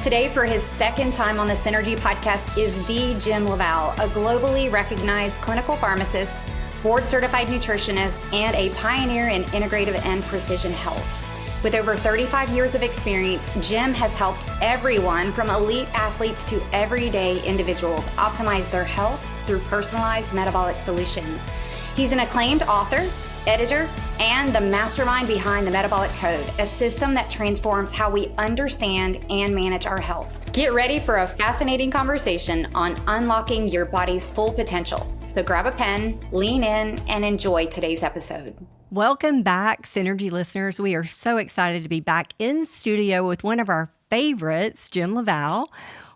today for his second time on the Synergee Podcast is the Jim LaValle, a globally recognized clinical pharmacist, board-certified nutritionist, and a pioneer in integrative and precision health. With over 35 years of experience, Jim has helped everyone from elite athletes to everyday individuals optimize their health through personalized metabolic solutions. He's an acclaimed author, editor, and the mastermind behind the Metabolic Code, a system that transforms how we understand and manage our health. Get ready for a fascinating conversation on unlocking your body's full potential. So grab a pen, lean in, and enjoy today's episode. Welcome back, Synergee listeners. We are so excited to be back in studio with one of our favorites, Jim LaValle.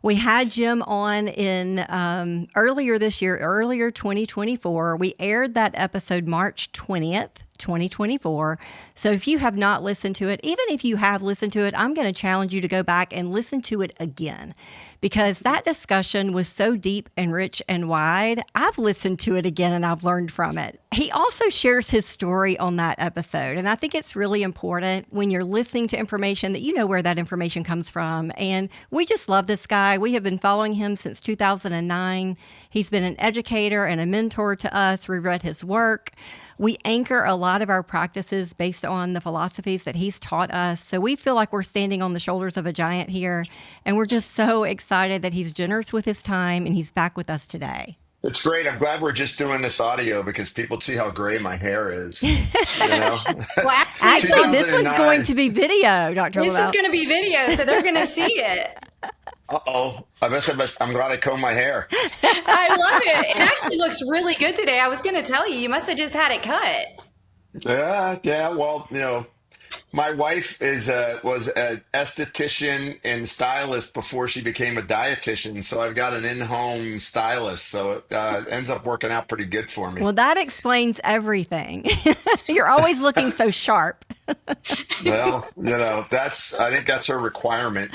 We had Jim on in earlier this year, earlier 2024. We aired that episode March 20th, 2024. So if you have not listened to it, even if you have listened to it, I'm going to challenge you to go back and listen to it again, because that discussion was so deep and rich and wide. I've listened to it again and I've learned from it. He also shares his story on that episode. And I think it's really important when you're listening to information that you know where that information comes from. And we just love this guy. We have been following him since 2009. He's been an educator and a mentor to us. We've read his work. We anchor a lot of our practices based on the philosophies that he's taught us. So we feel like we're standing on the shoulders of a giant here. And we're just so excited that he's generous with his time and he's back with us today. It's great. I'm glad we're just doing this audio because people see how gray my hair is. You know? Well, actually, this one's going to be video, Dr. This LaValle. is going to be video, so they're going to see it. Uh-oh. I'm glad I combed my hair. I love it. It actually looks really good today. I was going to tell you, you must have just had it cut. Yeah. Well, you know, my wife was an esthetician and stylist before she became a dietitian. So I've got an in-home stylist. So it ends up working out pretty good for me. Well, that explains everything. You're always looking so sharp. Well, you know, I think that's her requirement.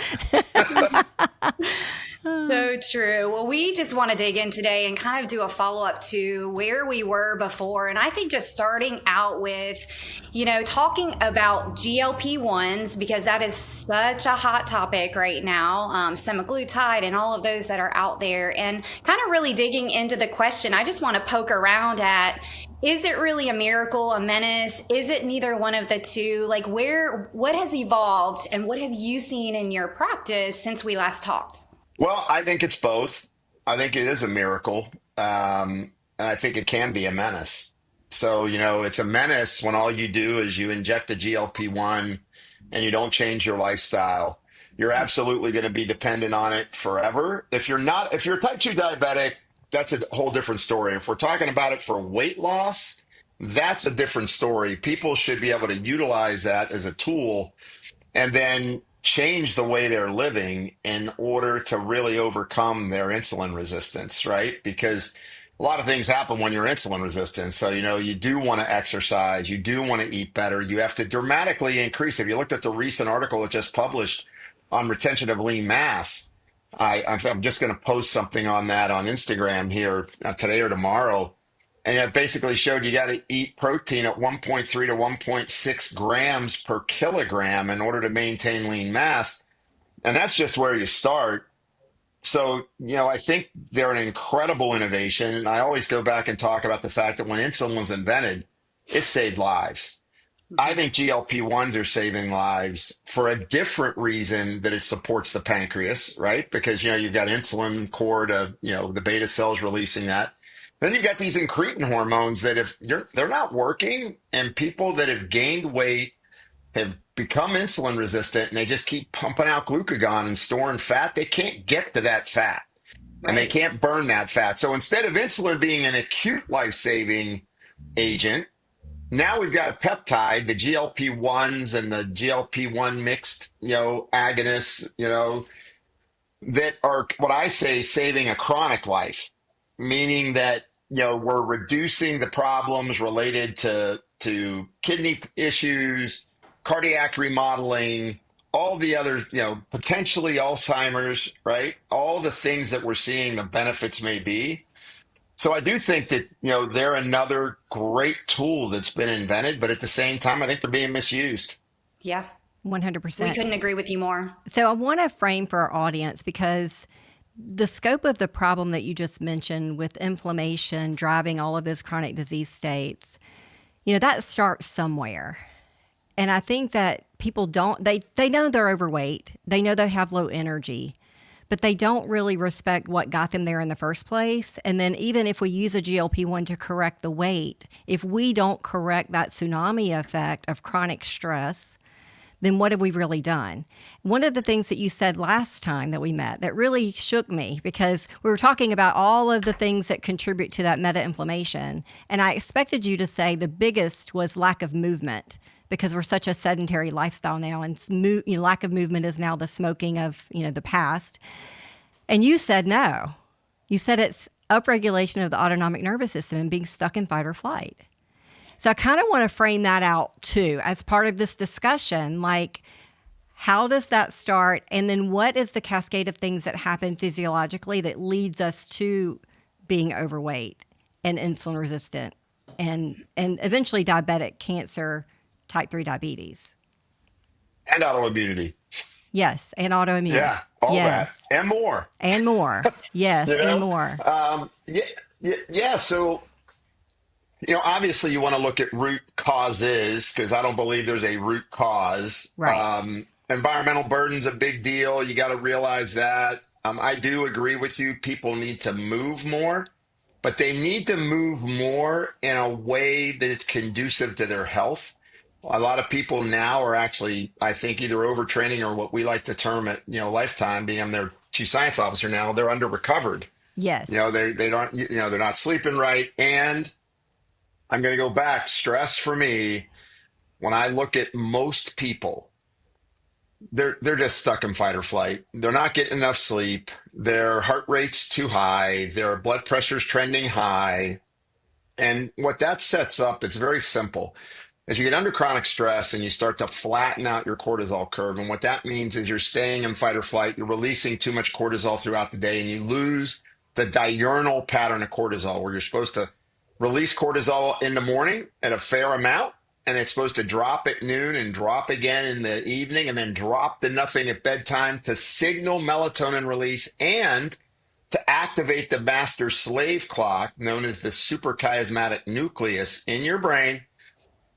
So true. Well, we just want to dig in today and kind of do a follow-up to where we were before. And I think just starting out with, you know, talking about GLP-1s, because that is such a hot topic right now, semaglutide and all of those that are out there, and kind of really digging into the question. I just want to poke around at, is it really a miracle, a menace? Is it neither one of the two? Like what has evolved and what have you seen in your practice since we last talked? Well, I think it's both. I think it is a miracle. And I think it can be a menace. So, you know, it's a menace when all you do is you inject a GLP-1 and you don't change your lifestyle. You're absolutely going to be dependent on it forever. If you're type 2 diabetic, that's a whole different story. If we're talking about it for weight loss, that's a different story. People should be able to utilize that as a tool and then change the way they're living in order to really overcome their insulin resistance, right? Because a lot of things happen when you're insulin resistant. So, you know, you do want to exercise, you do want to eat better, you have to dramatically increase. If you looked at the recent article that just published on retention of lean mass, I'm just going to post something on that on Instagram here today or tomorrow. And it basically showed you got to eat protein at 1.3 to 1.6 grams per kilogram in order to maintain lean mass. And that's just where you start. So, you know, I think they're an incredible innovation. And I always go back and talk about the fact that when insulin was invented, it saved lives. I think GLP-1s are saving lives for a different reason, that it supports the pancreas, right? Because, you know, you've got insulin core to, you know, the beta cells releasing that. Then you've got these incretin hormones that if they're not working, and people that have gained weight have become insulin resistant and they just keep pumping out glucagon and storing fat, they can't get to that fat and they can't burn that fat. So instead of insulin being an acute life-saving agent, now we've got a peptide, the GLP-1s and the GLP-1 mixed, you know, agonists, you know, that are what I say saving a chronic life, meaning that, you know, we're reducing the problems related to kidney issues, cardiac remodeling, all the other, you know, potentially Alzheimer's, right? All the things that we're seeing the benefits may be. So I do think that, you know, they're another great tool that's been invented, but at the same time, I think they're being misused. Yeah. 100%. We couldn't agree with you more. So I want to frame for our audience, because the scope of the problem that you just mentioned with inflammation driving all of those chronic disease states, that starts somewhere. And I think that people they know they're overweight. They know they have low energy, but they don't really respect what got them there in the first place. And then even if we use a GLP-1 to correct the weight, if we don't correct that tsunami effect of chronic stress, then what have we really done? One of the things that you said last time that we met that really shook me, because we were talking about all of the things that contribute to that meta-inflammation. And I expected you to say the biggest was lack of movement, because we're such a sedentary lifestyle now, and lack of movement is now the smoking of the past. And you said no. You said it's upregulation of the autonomic nervous system and being stuck in fight or flight. So I kind of want to frame that out too as part of this discussion. Like, how does that start? And then what is the cascade of things that happen physiologically that leads us to being overweight and insulin resistant and eventually diabetic, cancer, type 3 diabetes? And autoimmunity. Yes, and autoimmune. Yeah, all yes. that. And more. And more. Yes, and more. Yeah, so... obviously you want to look at root causes, because I don't believe there's a root cause. Right. Environmental burden's a big deal. You got to realize that. I do agree with you. People need to move more, but they need to move more in a way that it's conducive to their health. A lot of people now are actually, I think, either overtraining or what we like to term at, Lifetime, being their chief science officer now, they're under recovered. Yes. They don't, they're not sleeping right. And I'm going to go back. Stress for me, when I look at most people, they're just stuck in fight or flight. They're not getting enough sleep. Their heart rate's too high. Their blood pressure's trending high. And what that sets up, it's very simple. As you get under chronic stress and you start to flatten out your cortisol curve, and what that means is you're staying in fight or flight, you're releasing too much cortisol throughout the day, and you lose the diurnal pattern of cortisol, where you're supposed to release cortisol in the morning at a fair amount, and it's supposed to drop at noon and drop again in the evening, and then drop to nothing at bedtime to signal melatonin release and to activate the master slave clock known as the suprachiasmatic nucleus in your brain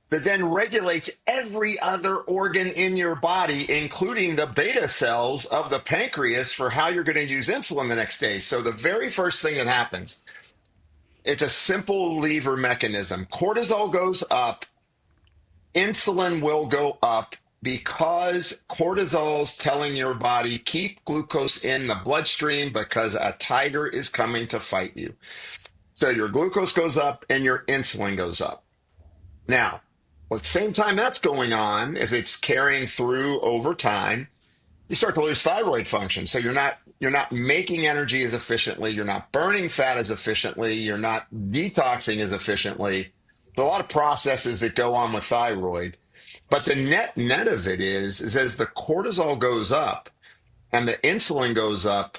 that then regulates every other organ in your body, including the beta cells of the pancreas, for how you're going to use insulin the next day. So the very first thing that happens, it's a simple lever mechanism. Cortisol goes up, insulin will go up, because cortisol's telling your body, keep glucose in the bloodstream because a tiger is coming to fight you. So your glucose goes up and your insulin goes up. Now, at the same time that's going on, as it's carrying through over time, you start to lose thyroid function. So you're not making energy as efficiently, you're not burning fat as efficiently, you're not detoxing as efficiently. There's a lot of processes that go on with thyroid. But the net of it is as the cortisol goes up and the insulin goes up,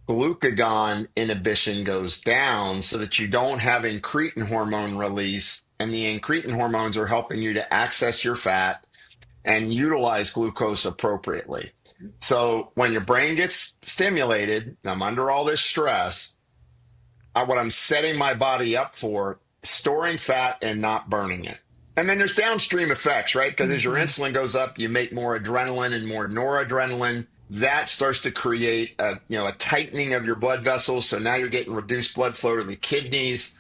glucagon inhibition goes down, so that you don't have incretin hormone release. And the incretin hormones are helping you to access your fat and utilize glucose appropriately. So when your brain gets stimulated, I'm under all this stress, what I'm setting my body up for, storing fat and not burning it. And then there's downstream effects, right? Because as your insulin goes up, you make more adrenaline and more noradrenaline. That starts to create a tightening of your blood vessels. So now you're getting reduced blood flow to the kidneys.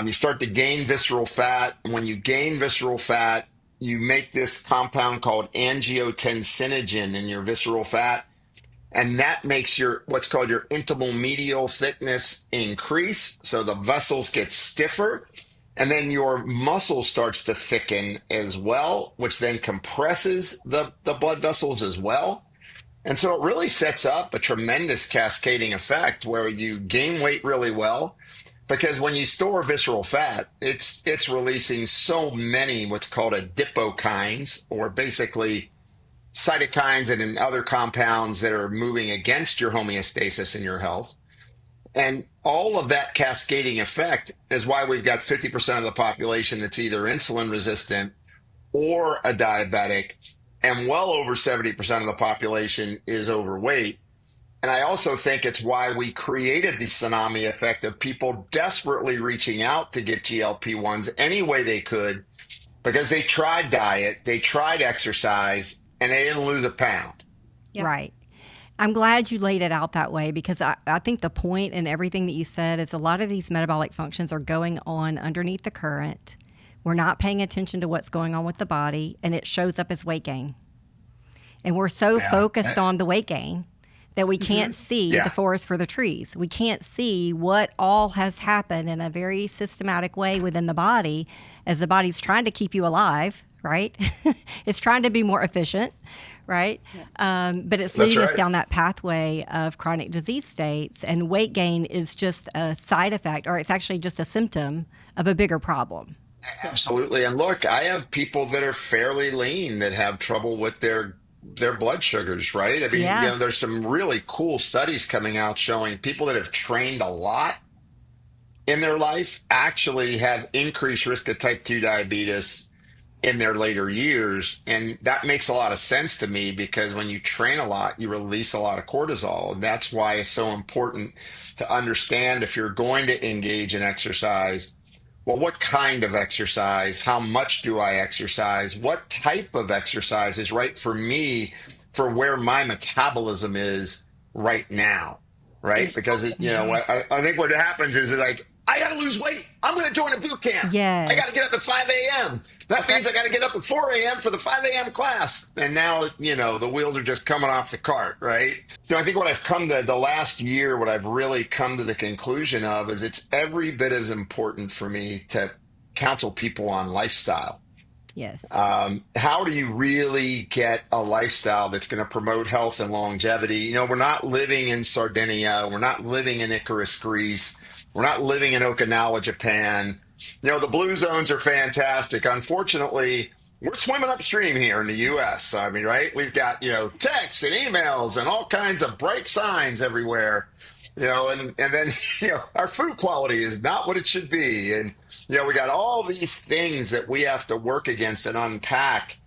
You start to gain visceral fat. When you gain visceral fat, you make this compound called angiotensinogen in your visceral fat. And that makes what's called your intimal medial thickness increase. So the vessels get stiffer. And then your muscle starts to thicken as well, which then compresses the blood vessels as well. And so it really sets up a tremendous cascading effect where you gain weight really well. Because when you store visceral fat, it's releasing so many what's called adipokines, or basically cytokines and other compounds that are moving against your homeostasis in your health. And all of that cascading effect is why we've got 50% of the population that's either insulin resistant or a diabetic. and well over 70% of the population is overweight. And I also think it's why we created the tsunami effect of people desperately reaching out to get GLP-1s any way they could, because they tried diet, they tried exercise, and they didn't lose a pound. Yep. Right. I'm glad you laid it out that way, because I think the point in everything that you said is a lot of these metabolic functions are going on underneath the current. We're not paying attention to what's going on with the body, and it shows up as weight gain. And we're so focused on the weight gain that we can't see the forest for the trees. We can't see what all has happened in a very systematic way within the body, as the body's trying to keep you alive, right? It's trying to be more efficient, right? But it's leading us down that pathway of chronic disease states, and weight gain is just a side effect, or it's actually just a symptom of a bigger problem. Absolutely. And look, I have people that are fairly lean that have trouble with their blood sugars, right? I mean, there's some really cool studies coming out showing people that have trained a lot in their life actually have increased risk of type 2 diabetes in their later years. And that makes a lot of sense to me, because when you train a lot, you release a lot of cortisol. And that's why it's so important to understand, if you're going to engage in exercise, well, what kind of exercise? How much do I exercise? What type of exercise is right for me, for where my metabolism is right now, right? Because, I think what happens is like, I got to lose weight. I'm going to join a boot camp. Yes. I got to get up at 5 a.m. That means I got to get up at 4 a.m. for the 5 a.m. class. And now, the wheels are just coming off the cart, right? So I think what I've come to the last year, what I've really come to the conclusion of is it's every bit as important for me to counsel people on lifestyle. Yes. How do you really get a lifestyle that's going to promote health and longevity? We're not living in Sardinia. We're not living in Icarus, Greece. We're not living in Okinawa, Japan. The blue zones are fantastic. Unfortunately, we're swimming upstream here in the U.S. I mean, right? We've got, texts and emails and all kinds of bright signs everywhere, and then, our food quality is not what it should be. And, we got all these things that we have to work against and unpack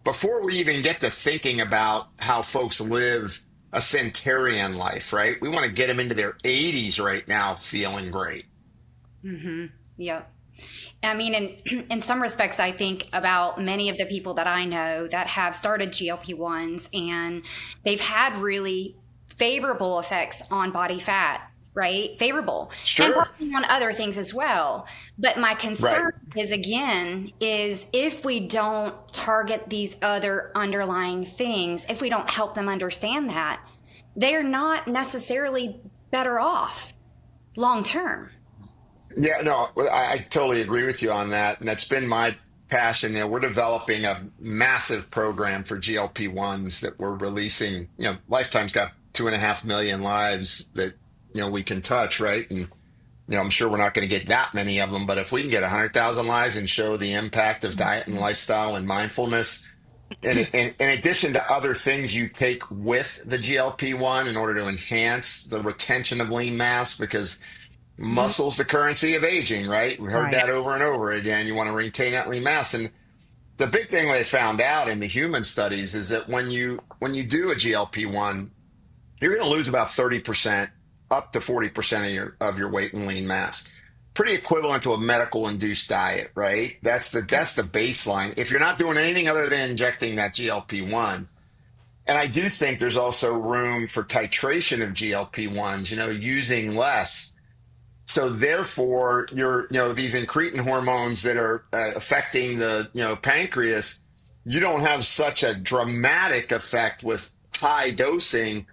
before we even get to thinking about how folks live a centenarian life, right? We want to get them into their 80s right now feeling great. Mm-hmm. Yep. I mean, in some respects, I think about many of the people that I know that have started GLP-1s, and they've had really favorable effects on body fat, right? Favorable. Sure. And working on other things as well. But my concern is if we don't target these other underlying things, if we don't help them understand that, they're not necessarily better off long term. Yeah, no, I totally agree with you on that. And that's been my passion. We're developing a massive program for GLP-1s that we're releasing. Lifetime's got 2.5 million lives that, we can touch, right? And, I'm sure we're not going to get that many of them, but if we can get 100,000 lives and show the impact of diet and lifestyle and mindfulness, and in addition to other things you take with the GLP-1 in order to enhance the retention of lean mass, because muscle's the currency of aging, right? We heard that over and over again. You want to retain that lean mass. And the big thing they found out in the human studies is that when you do a GLP-1, you're going to lose about 30%, up to 40% of your weight and lean mass. Pretty equivalent to a medical induced diet, right? That's the baseline. If you're not doing anything other than injecting that GLP-1. And I do think there's also room for titration of GLP-1s, using less. So therefore, these incretin hormones that are affecting the, pancreas, you don't have such a dramatic effect with high dosing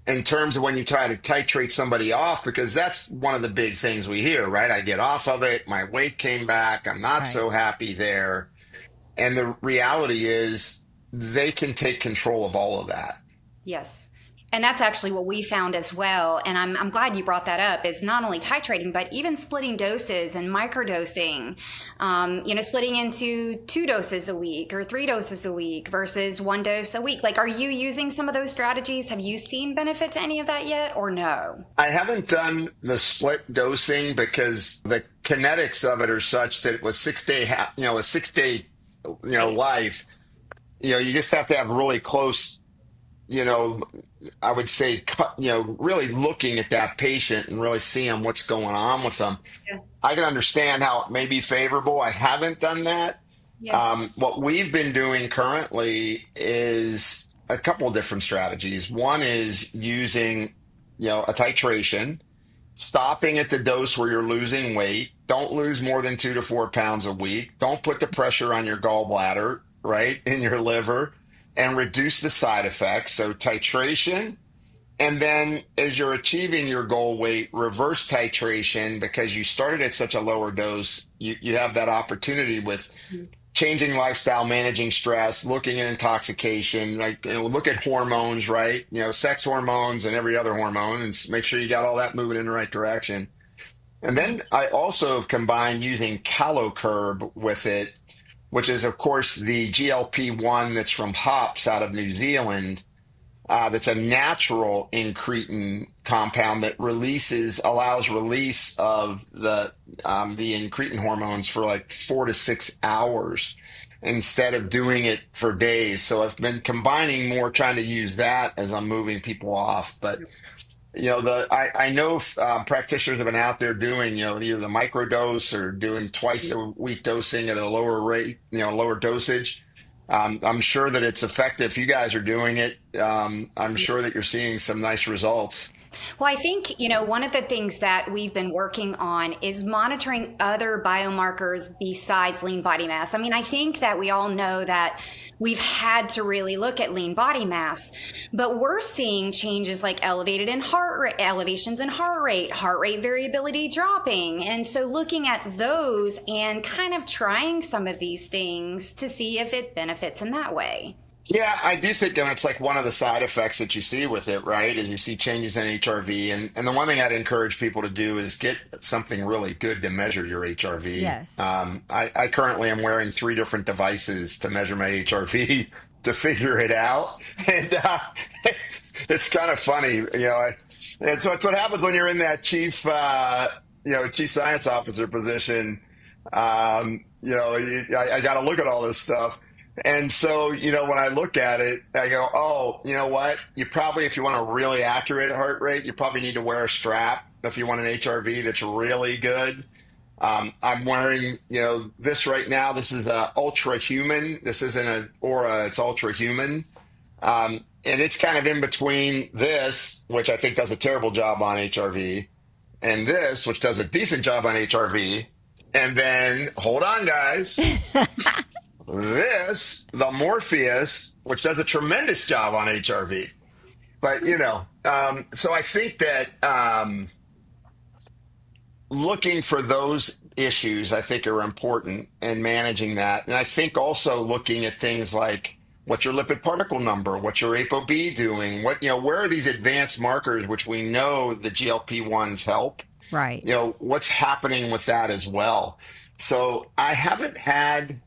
in terms of when you try to titrate somebody off, because that's one of the big things we hear, right? I get off of it, my weight came back, I'm not so happy there. And the reality is they can take control of all of that. Yes. And that's actually what we found as well. And I'm glad you brought that up, is not only titrating, but even splitting doses and microdosing, splitting into 2 doses a week or 3 doses a week versus 1 dose a week. Like, are you using some of those strategies? Have you seen benefit to any of that yet, or no? I haven't done the split dosing because the kinetics of it are such that it was a 6 day life. you just have to have really close, you know, I would say, really looking at that patient and really seeing what's going on with them. Yeah. I can understand how it may be favorable. I haven't done that. Yeah. What we've been doing currently is a couple of different strategies. One is using, a titration, stopping at the dose where you're losing weight. Don't lose more than 2 to 4 pounds a week. Don't put the pressure on your gallbladder, right, in your liver, and reduce the side effects. So titration. And then as you're achieving your goal weight, reverse titration because you started at such a lower dose. You have that opportunity with changing lifestyle, managing stress, looking at intoxication, like look at hormones, right? Sex hormones and every other hormone, and make sure you got all that moving in the right direction. And then I also have combined using CaloCurb with it, which is, of course, the GLP-1 that's from hops out of New Zealand. That's a natural incretin compound that allows release of the incretin hormones for like 4 to 6 hours instead of doing it for days. So I've been combining more, trying to use that as I'm moving people off. But I know practitioners have been out there doing either the microdose or doing twice a week dosing at a lower rate, lower dosage. I'm sure that it's effective. You guys are doing it. I'm sure that you're seeing some nice results. Well, I think, one of the things that we've been working on is monitoring other biomarkers besides lean body mass. I mean, I think that we all know that we've had to really look at lean body mass, but we're seeing changes like elevations in heart rate variability dropping. And so looking at those and kind of trying some of these things to see if it benefits in that way. Yeah, I do think it's like one of the side effects that you see with it, right? Is you see changes in HRV. And the one thing I'd encourage people to do is get something really good to measure your HRV. Yes. I currently am wearing 3 different devices to measure my HRV to figure it out. And it's kind of funny, and so it's what happens when you're in that chief science officer position. I got to look at all this stuff. And so, when I look at it, I go, oh, you know what? If you want a really accurate heart rate, you probably need to wear a strap if you want an HRV that's really good. I'm wearing, this right now. This is Ultra Human. This isn't an Aura, it's Ultra Human. And it's kind of in between this, which I think does a terrible job on HRV, and this, which does a decent job on HRV. And then, hold on, guys. The Morpheus, which does a tremendous job on HRV. But, so I think that looking for those issues, I think, are important and managing that. And I think also looking at things like what's your lipid particle number, what's your ApoB doing, where are these advanced markers, which we know the GLP-1s help. Right. What's happening with that as well. So I've had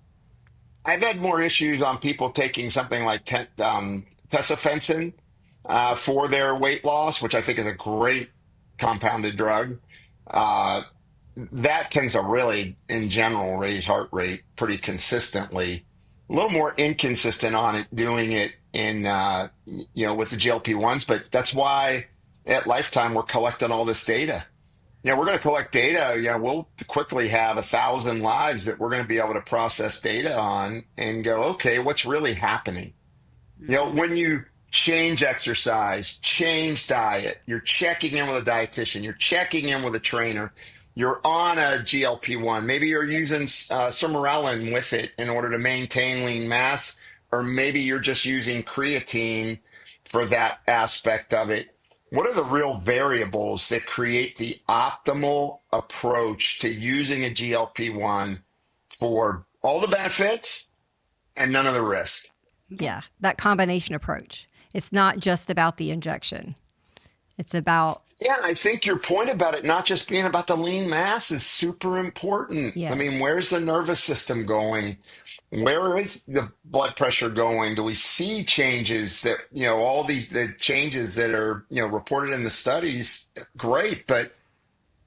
more issues on people taking something like tesofensin for their weight loss, which I think is a great compounded drug. That tends to really, in general, raise heart rate pretty consistently. A little more inconsistent on it, doing it in, with the GLP-1s, but that's why at Lifetime we're collecting all this data. We're going to collect data. We'll quickly have 1,000 lives that we're going to be able to process data on and go, okay, what's really happening? When you change exercise, change diet, you're checking in with a dietitian, you're checking in with a trainer, you're on a GLP-1, maybe you're using sermorelin with it in order to maintain lean mass, or maybe you're just using creatine for that aspect of it. What are the real variables that create the optimal approach to using a GLP-1 for all the benefits and none of the risk? Yeah, that combination approach. It's not just about the injection. It's about... Yeah, I think your point about it not just being about the lean mass is super important. Yes. I mean, where's the nervous system going? Where is the blood pressure going? Do we see changes that, all the changes that are, reported in the studies? Great, but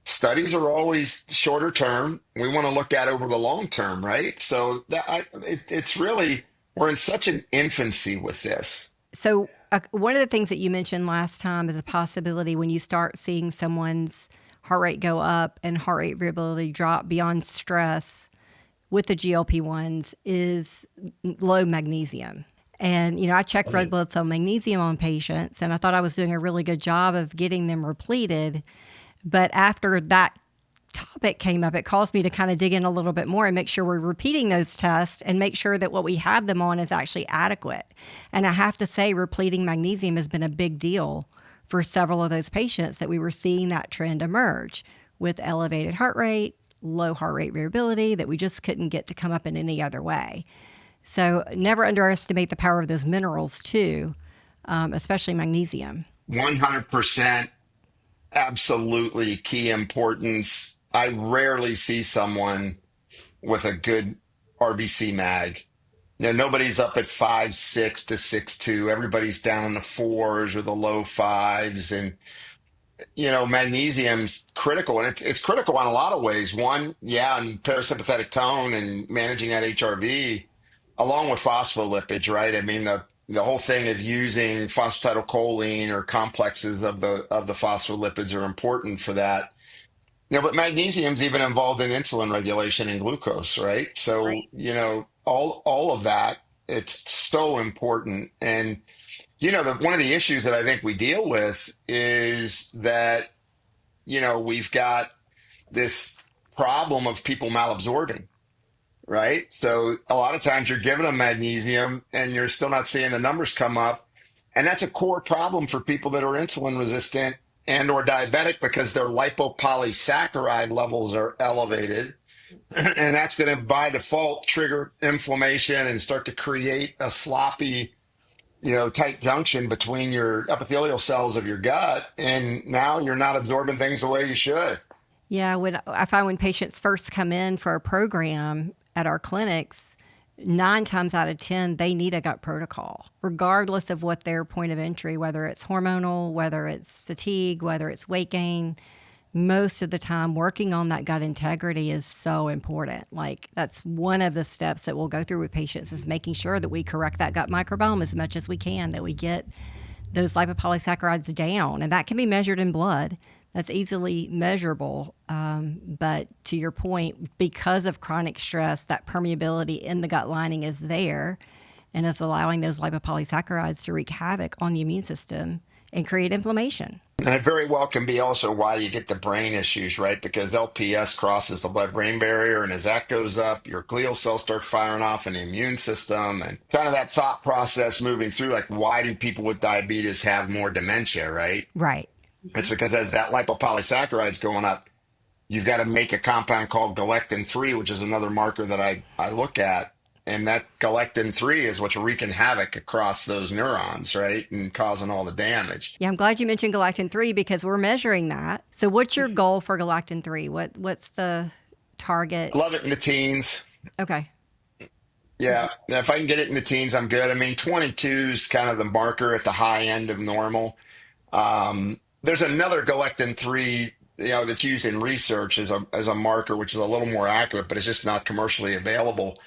studies are always shorter term. We want to look at over the long term, right? So it's really we're in such an infancy with this. So, one of the things that you mentioned last time is a possibility when you start seeing someone's heart rate go up and heart rate variability drop beyond stress with the GLP-1s is low magnesium. And, I check red blood cell magnesium on patients, and I thought I was doing a really good job of getting them repleted. But after that topic came up, it caused me to kind of dig in a little bit more and make sure we're repeating those tests and make sure that what we have them on is actually adequate. And I have to say, repleting magnesium has been a big deal for several of those patients that we were seeing that trend emerge with elevated heart rate, low heart rate variability that we just couldn't get to come up in any other way. So never underestimate the power of those minerals too, especially magnesium. 100%, absolutely key importance. I rarely see someone with a good RBC mag. Nobody's up at 5'6" to 6'2". Everybody's down in the fours or the low fives. And, magnesium's critical. And it's critical in a lot of ways. One, and parasympathetic tone and managing that HRV, along with phospholipids, right? I mean, the whole thing of using phosphatidylcholine or complexes of the phospholipids are important for that. But magnesium's even involved in insulin regulation and glucose, right? So, Right. all of that, it's so important. And, one of the issues that I think we deal with is that, we've got this problem of people malabsorbing, right? So a lot of times you're giving them magnesium and you're still not seeing the numbers come up. And that's a core problem for people that are insulin resistant and or diabetic because their lipopolysaccharide levels are elevated. And that's going to, by default, trigger inflammation and start to create a sloppy, tight junction between your epithelial cells of your gut. And now you're not absorbing things the way you should. Yeah, when I find when patients first come in for a program at our clinics, 9 times out of 10, they need a gut protocol, regardless of what their point of entry, whether it's hormonal, whether it's fatigue, whether it's weight gain. Most of the time, working on that gut integrity is so important. Like, that's one of the steps that we'll go through with patients is making sure that we correct that gut microbiome as much as we can, that we get those lipopolysaccharides down. And that can be measured in blood. That's easily measurable. But to your point, because of chronic stress, that permeability in the gut lining is there and is allowing those lipopolysaccharides to wreak havoc on the immune system and create inflammation. And it very well can be also why you get the brain issues, right? Because LPS crosses the blood-brain barrier, and as that goes up, your glial cells start firing off in the immune system, and kind of that thought process moving through, like, why do people with diabetes have more dementia, right? Right. It's because as that lipopolysaccharide's going up, you've got to make a compound called galectin-3, which is another marker that I look at. And that galectin-3 is what's wreaking havoc across those neurons, right? And causing all the damage. Yeah, I'm glad you mentioned galectin-3 because we're measuring that. So what's your goal for galectin-3? What's the target? I love it in the teens. Okay. Yeah, if I can get it in the teens, I'm good. I mean, 22 is kind of the marker at the high end of normal. There's another galectin-3, that's used in research as a marker, which is a little more accurate, but it's just not commercially available.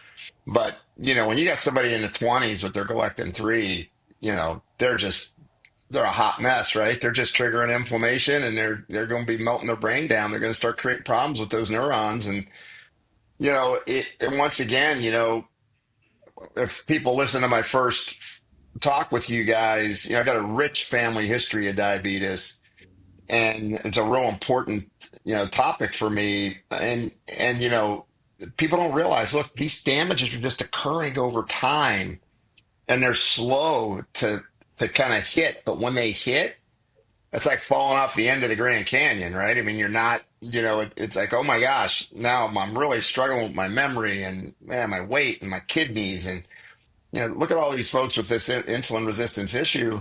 But, when you got somebody in the 20s with their galectin-3, they're a hot mess, right? They're just triggering inflammation and they're going to be melting their brain down. They're going to start creating problems with those neurons. And, and once again, if people listen to my first talk with you guys, I got a rich family history of diabetes. And it's a real important, topic for me. And people don't realize, look, these damages are just occurring over time and they're slow to kind of hit. But when they hit, it's like falling off the end of the Grand Canyon, right? I mean, you're not, it's like, oh my gosh, now I'm really struggling with my memory and my weight and my kidneys. And, look at all these folks with this insulin resistance issue.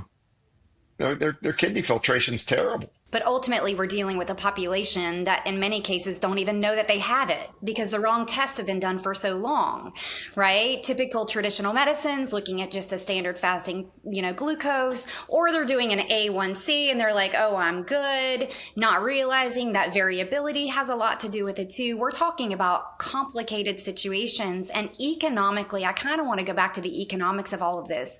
Their kidney filtration's terrible. But ultimately, we're dealing with a population that in many cases don't even know that they have it because the wrong tests have been done for so long, right? Typical traditional medicines looking at just a standard fasting, glucose, or they're doing an A1C and they're like, oh, I'm good, not realizing that variability has a lot to do with it too. We're talking about complicated situations, and economically, I kind of want to go back to the economics of all of this,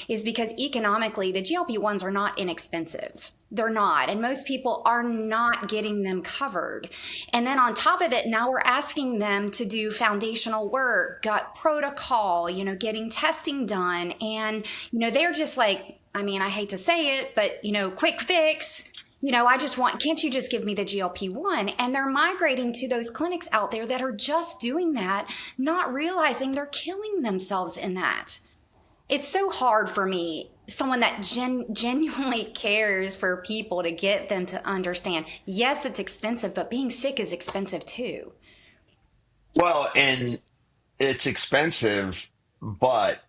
is because economically, the GLP-1s are not inexpensive. They're not. And most people are not getting them covered. And then on top of it, now we're asking them to do foundational work, gut protocol, getting testing done. And, they're just like, I hate to say it, but, quick fix. I just can't you just give me the GLP-1? And they're migrating to those clinics out there that are just doing that, not realizing they're killing themselves in that. It's so hard for me, someone that genuinely cares for people, to get them to understand, yes, it's expensive, but being sick is expensive too. Well, and it's expensive, but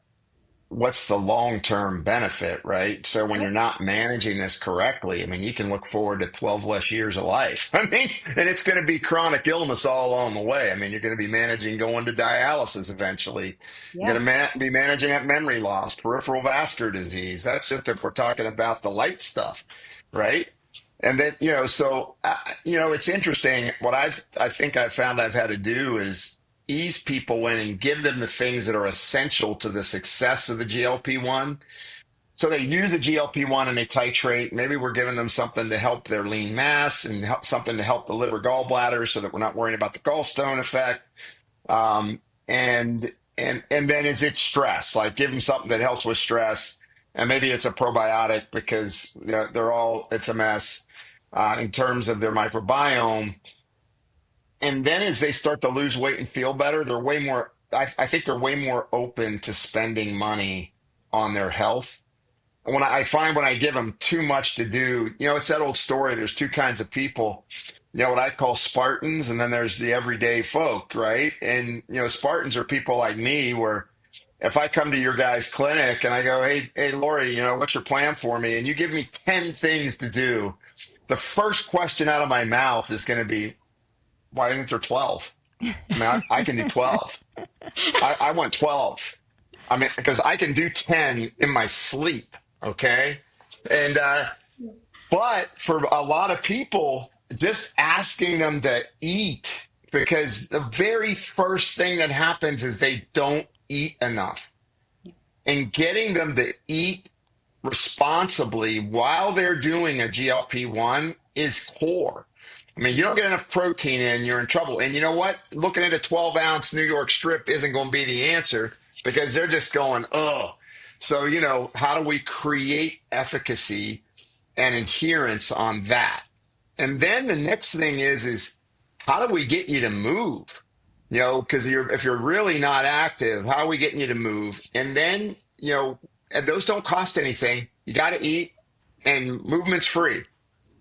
what's the long-term benefit, right? So when you're not managing this correctly, you can look forward to 12 less years of life. And it's going to be chronic illness all along the way. You're going to be managing going to dialysis eventually. Yeah. You're going to be managing that memory loss, peripheral vascular disease. That's just if we're talking about the light stuff, right? And then, it's interesting. What I think I've found I've had to do is ease people in and give them the things that are essential to the success of the GLP-1. So they use the GLP-1 and they titrate. Maybe we're giving them something to help their lean mass and something to help the liver gallbladder so that we're not worrying about the gallstone effect. And then is it stress? Like give them something that helps with stress. And maybe it's a probiotic because it's a mess in terms of their microbiome. And then as they start to lose weight and feel better, they're way more, I think they're way more open to spending money on their health. And when I find when I give them too much to do, it's that old story. There's two kinds of people, what I call Spartans, and then there's the everyday folk, right? And, Spartans are people like me where if I come to your guys' clinic and I go, hey, Lori, what's your plan for me? And you give me 10 things to do, the first question out of my mouth is going to be, why isn't there 12? I can do 12. I want 12. Because I can do 10 in my sleep. Okay. And, but for a lot of people, just asking them to eat, because the very first thing that happens is they don't eat enough, and getting them to eat responsibly while they're doing a GLP-1 is core. You don't get enough protein in, you're in trouble. And you know what? Looking at a 12-ounce New York strip isn't going to be the answer because they're just going, oh. So, how do we create efficacy and adherence on that? And then the next thing is how do we get you to move? Because if you're really not active, how are we getting you to move? And then, and those don't cost anything. You got to eat, and movement's free.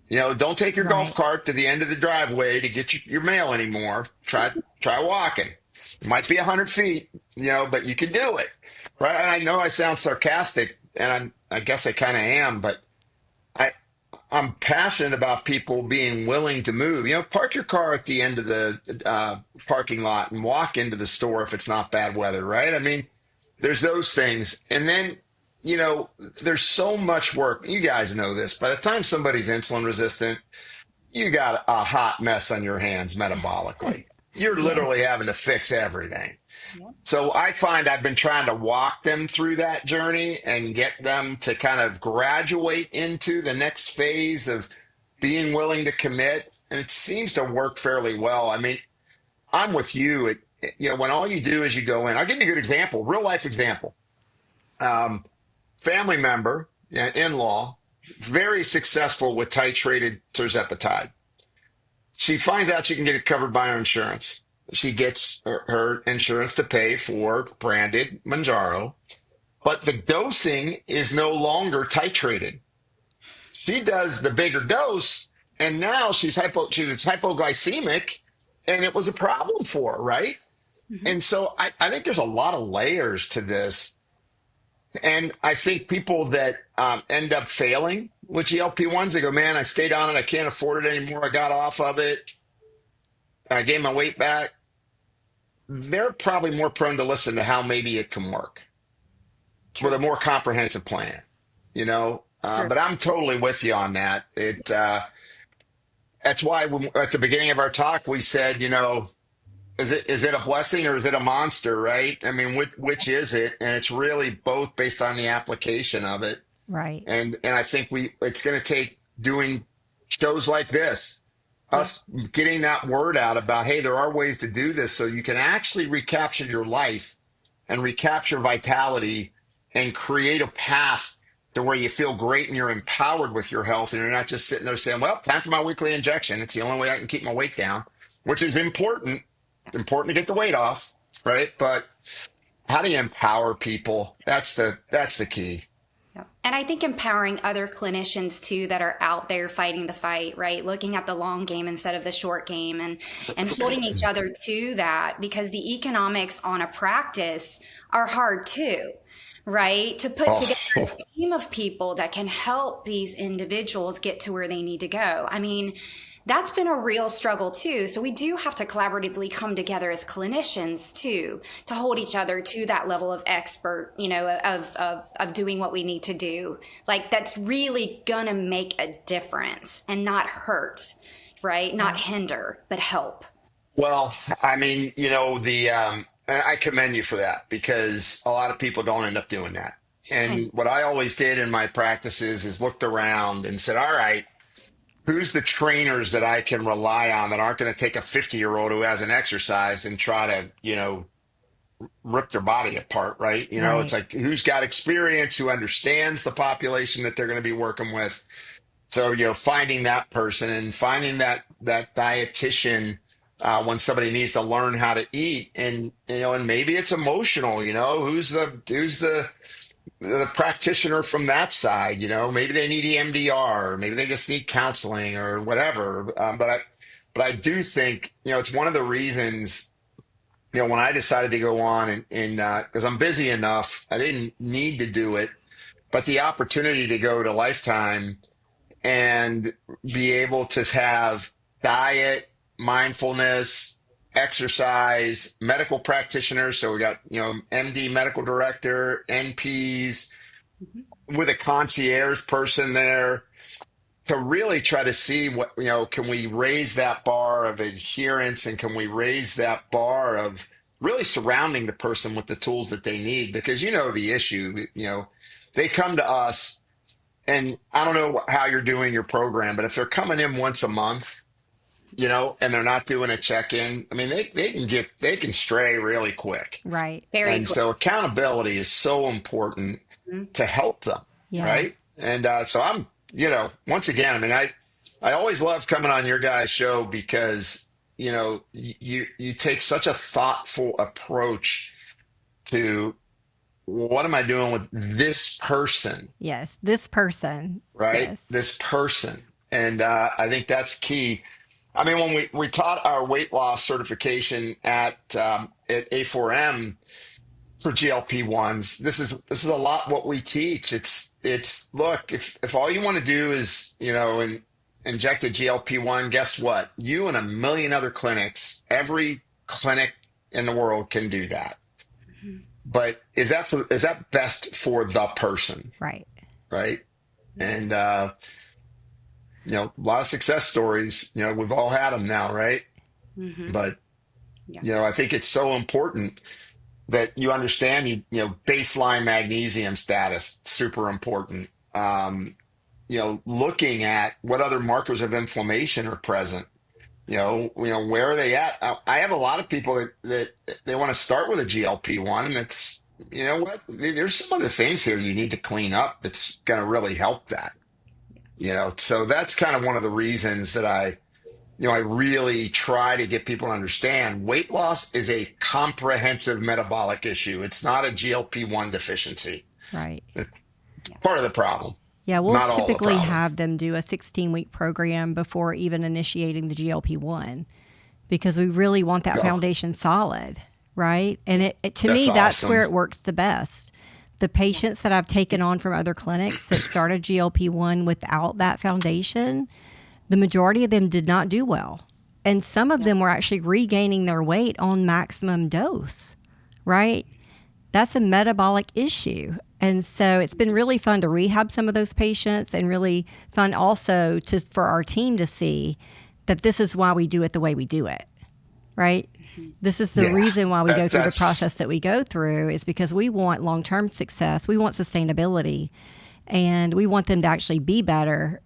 Don't take your golf cart to the end of the driveway to get your mail anymore. Try walking. It might be 100 feet, but you can do it. Right? And I know I sound sarcastic, and I guess I kind of am, but I'm passionate about people being willing to move. Park your car at the end of the parking lot and walk into the store if it's not bad weather, right? There's those things. And then, there's so much work. You guys know this. By the time somebody's insulin resistant, you got a hot mess on your hands metabolically. You're literally having to fix everything. Yep. So I find I've been trying to walk them through that journey and get them to kind of graduate into the next phase of being willing to commit. And it seems to work fairly well. I'm with you. When all you do is you go in, I'll give you a good example, real life example. Family member, in-law, very successful with titrated tirzepatide. She finds out she can get it covered by her insurance. She gets her insurance to pay for branded Mounjaro, but the dosing is no longer titrated. She does the bigger dose, and now she was hypoglycemic, and it was a problem for her, right? Mm-hmm. And so I think there's a lot of layers to this. And I think people that end up failing, with GLP-1s, they go, man, I stayed on it. I can't afford it anymore. I got off of it. And I gained my weight back. They're probably more prone to listen to how maybe it can work with True. a more comprehensive plan, you know? True. But I'm totally with you on that. That's why at the beginning of our talk, we said, you know, is it a blessing or is it a monster, right? I mean, which is it? And it's really both based on the application of it. Right. And I think it's going to take doing shows like this, Yeah. us getting that word out about, hey, there are ways to do this so you can actually recapture your life and recapture vitality and create a path to where you feel great and you're empowered with your health and you're not just sitting there saying, well, time for my weekly injection. It's the only way I can keep my weight down, which is important. It's important to get the weight off, right? But how do you empower people? That's the key. Yeah. And I think empowering other clinicians too that are out there fighting the fight, right? Looking at the long game instead of the short game and holding each other to that, because the economics on a practice are hard too, right? To put together a team of people that can help these individuals get to where they need to go. I mean, that's been a real struggle too. So we do have to collaboratively come together as clinicians too, to hold each other to that level of expert, you know, of doing what we need to do. Like that's really gonna make a difference and not hurt, right? Not hinder, but help. Well, I mean, you know, and I commend you for that because a lot of people don't end up doing that. And what I always did in my practices is looked around and said, all right, who's the trainers that I can rely on that aren't going to take a 50-year-old who hasn't exercised and try to, you know, rip their body apart, right? You know, Right. it's like who's got experience, who understands the population that they're going to be working with. So, you know, finding that person and finding that dietitian when somebody needs to learn how to eat, and you know, and maybe it's emotional. You know, who's the practitioner from that side? You know, maybe they need EMDR, or maybe they just need counseling or whatever. But I do think, you know, it's one of the reasons, you know, when I decided to go on and because I'm busy enough, I didn't need to do it, but the opportunity to go to Lifetime and be able to have diet, mindfulness, exercise, medical practitioners. So we got, you know, MD medical director, NPs with a concierge person there to really try to see what, you know, can we raise that bar of adherence and can we raise that bar of really surrounding the person with the tools that they need? Because, you know, the issue, you know, they come to us and I don't know how you're doing your program, but if they're coming in once a month, you know, and they're not doing a check-in, I mean, they can stray really quick. Right. Very And quick. so accountability is so important to help them, Yeah. right? And so I'm, you know, once again, I mean, I always love coming on your guys' show because, you know, you take such a thoughtful approach to what am I doing with this person, Yes. This person. right? Yes. This person. And I think that's key. I mean, when we taught our weight loss certification at A4M for GLP-1s, this is a lot what we teach. It's look, if all you want to do is, you know, inject a GLP-1, guess what? You and a million other clinics, every clinic in the world can do that. But is that best for the person? Right. Right. And, you know, a lot of success stories, you know, we've all had them now. Right. But, Yeah. you know, I think it's so important that you understand, you know, baseline magnesium status, super important. You know, looking at what other markers of inflammation are present. You know, where are they at? I have a lot of people that they want to start with a GLP-1, and it's, you know what? There's some other things here you need to clean up that's going to really help that. You know, so that's kind of one of the reasons that I really try to get people to understand weight loss is a comprehensive metabolic issue. It's not a GLP-1 deficiency. Right. It's part of the problem. Yeah, we'll Not all the typically problem. have them do a 16-week program before even initiating the GLP-1 because we really want that Yeah. foundation solid, right? And to That's me, that's awesome. where it works the best The patients that I've taken on from other clinics that started GLP-1 without that foundation, the majority of them did not do well. And some of them were actually regaining their weight on maximum dose, right? That's a metabolic issue. And so it's been really fun to rehab some of those patients, and really fun also for our team to see that this is why we do it the way we do it, right? This is the reason why we go through the process that we go through, is because we want long-term success. We want sustainability, and we want them to actually be better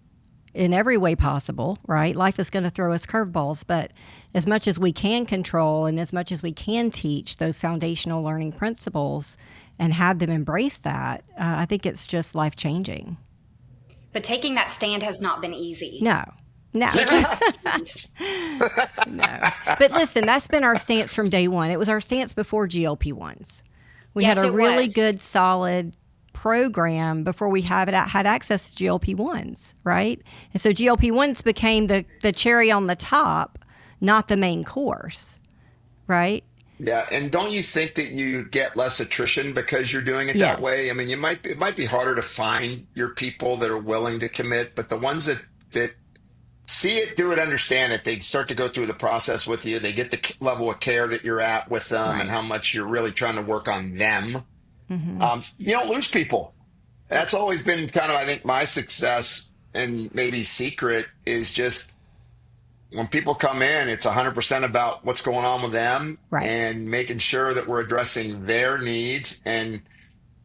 in every way possible, right? Life is going to throw us curveballs, but as much as we can control and as much as we can teach those foundational learning principles and have them embrace that, I think it's just life-changing. But taking that stand has not been easy. No. No. But listen, that's been our stance from day one. It was our stance before GLP-1s. We had a really good, solid program before we had access to GLP-1s, right? And so GLP-1s became the cherry on the top, not the main course, right? Yeah, and don't you think that you get less attrition because you're doing it that way? I mean, it might be harder to find your people that are willing to commit, but the ones that see it, do it, understand it, they start to go through the process with you. They get the level of care that you're at with them and how much you're really trying to work on them. You don't lose people. That's always been kind of, I think, my success and maybe secret is just when people come in, it's 100% about what's going on with them and making sure that we're addressing their needs. And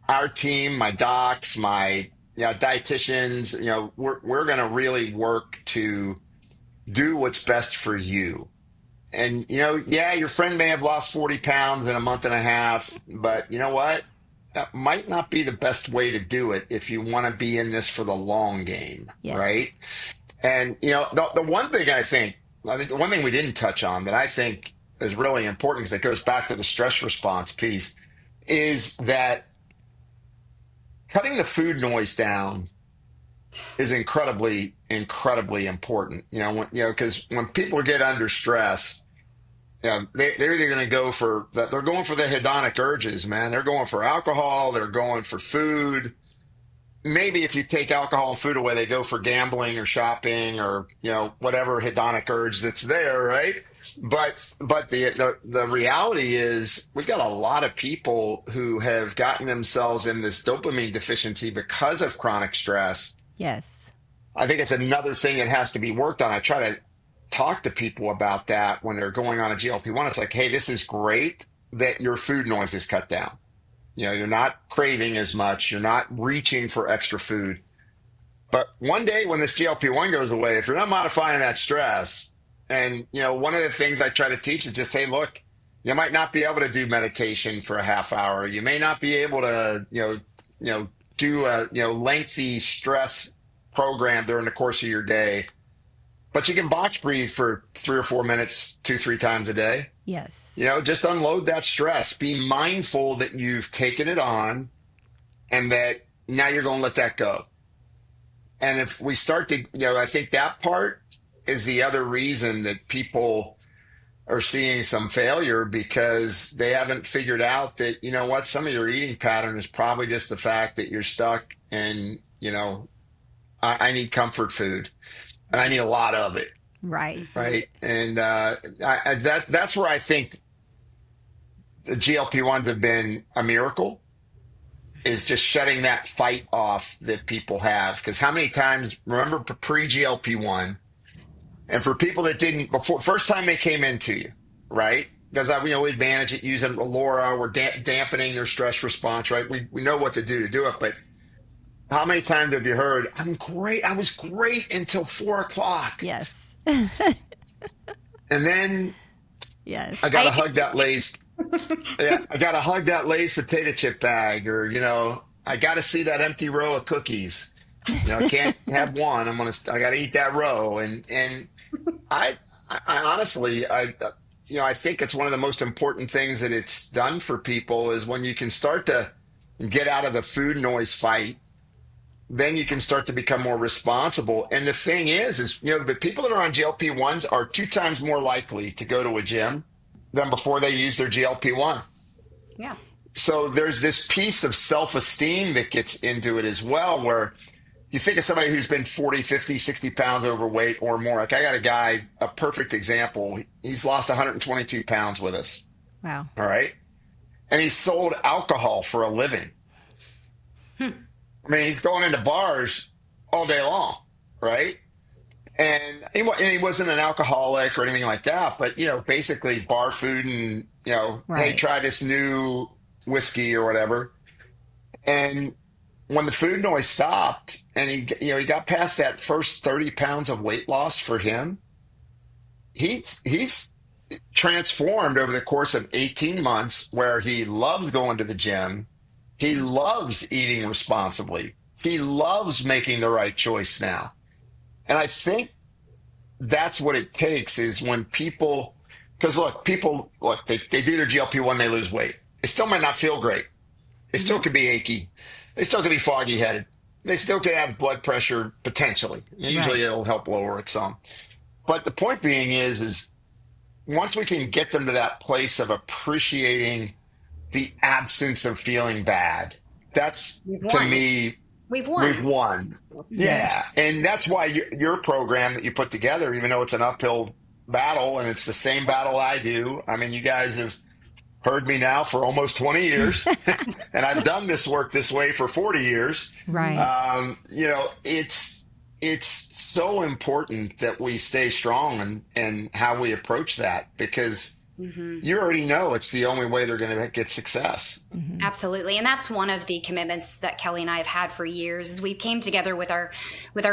our team, my docs, my dietitians, we're going to really work to do what's best for you. And, your friend may have lost 40 pounds in a month and a half, but you know what? That might not be the best way to do it if you want to be in this for the long game, right? And, the one thing I think the one thing we didn't touch on that I think is really important, because it goes back to the stress response piece, is that cutting the food noise down is incredibly, incredibly important. Because when people get under stress, they're either going to go for the hedonic urges, man. They're going for alcohol. They're going for food. Maybe if you take alcohol and food away, they go for gambling or shopping or whatever hedonic urge that's there, right? But the reality is we've got a lot of people who have gotten themselves in this dopamine deficiency because of chronic stress. Yes. I think it's another thing that has to be worked on. I try to talk to people about that when they're going on a GLP-1. It's like, hey, this is great that your food noise is cut down. You're not craving as much. You're not reaching for extra food. But one day when this GLP-1 goes away, if you're not modifying that stress, and, one of the things I try to teach is just, hey, look, you might not be able to do meditation for a half hour. You may not be able to, do a, lengthy stress program during the course of your day, but you can box breathe for 3 or 4 minutes, 2-3 times a day. Yes. Just unload that stress. Be mindful that you've taken it on and that now you're going to let that go. And if we start to, I think that part is the other reason that people are seeing some failure, because they haven't figured out that, some of your eating pattern is probably just the fact that you're stuck and, I need comfort food and I need a lot of it. Right. Right. And that's where I think the GLP-1s have been a miracle, is just shutting that fight off that people have. Because how many times, remember pre-GLP-1, and for people that didn't, before, first time they came into you, right? Because we manage it using Laura, we're dampening their stress response, right? We know what to do it. But how many times have you heard, I was great until 4 o'clock. Yes. And then I got to hug that Lay's. I got to hug that Lay's potato chip bag, or, I got to see that empty row of cookies. I can't have one. I got to eat that row. And I honestly, I think it's one of the most important things that it's done for people is when you can start to get out of the food noise fight, then you can start to become more responsible. And the thing is the people that are on GLP-1s are 2 times more likely to go to a gym than before they use their GLP-1. Yeah. So there's this piece of self-esteem that gets into it as well, where you think of somebody who's been 40, 50, 60 pounds overweight or more. Like I got a guy, a perfect example. He's lost 122 pounds with us. Wow. All right. And he sold alcohol for a living. I mean, he's going into bars all day long, right? And he wasn't an alcoholic or anything like that, but, basically bar food and, hey, Right. try this new whiskey or whatever. And when the food noise stopped and he got past that first 30 pounds of weight loss for him, he's transformed over the course of 18 months where he loves going to the gym. He loves eating responsibly. He loves making the right choice now. And I think that's what it takes is when people, because they do their GLP-1, they lose weight. It still might not feel great. It still could be achy. They still could be foggy headed. They still could have blood pressure potentially. Usually it'll help lower it some. But the point being is once we can get them to that place of appreciating the absence of feeling bad, that's to me, We've won. we've won. Yeah. And that's why your program that you put together, even though it's an uphill battle and it's the same battle I do. I mean, you guys have heard me now for almost 20 years and I've done this work this way for 40 years. Right. It's so important that we stay strong and how we approach that because you already know it's the only way they're going to get success. Absolutely. And that's one of the commitments that Kelly and I have had for years is we came together with our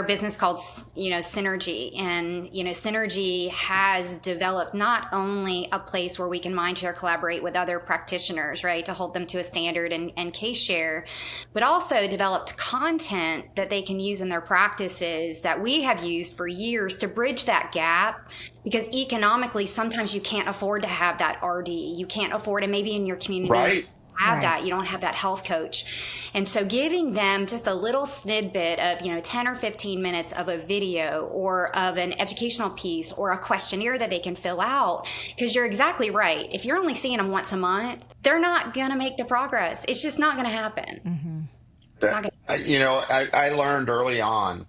business called, Synergee. And, Synergee has developed not only a place where we can mind share, collaborate with other practitioners, right, to hold them to a standard and case share, but also developed content that they can use in their practices that we have used for years to bridge that gap. Because economically, sometimes you can't afford to have that RD. You can't afford it maybe in your community. Right. Have that. You don't have that health coach. And so giving them just a little snippet of, 10 or 15 minutes of a video or of an educational piece or a questionnaire that they can fill out. Because you're exactly right. If you're only seeing them once a month, they're not going to make the progress. It's just not going to happen. I learned early on,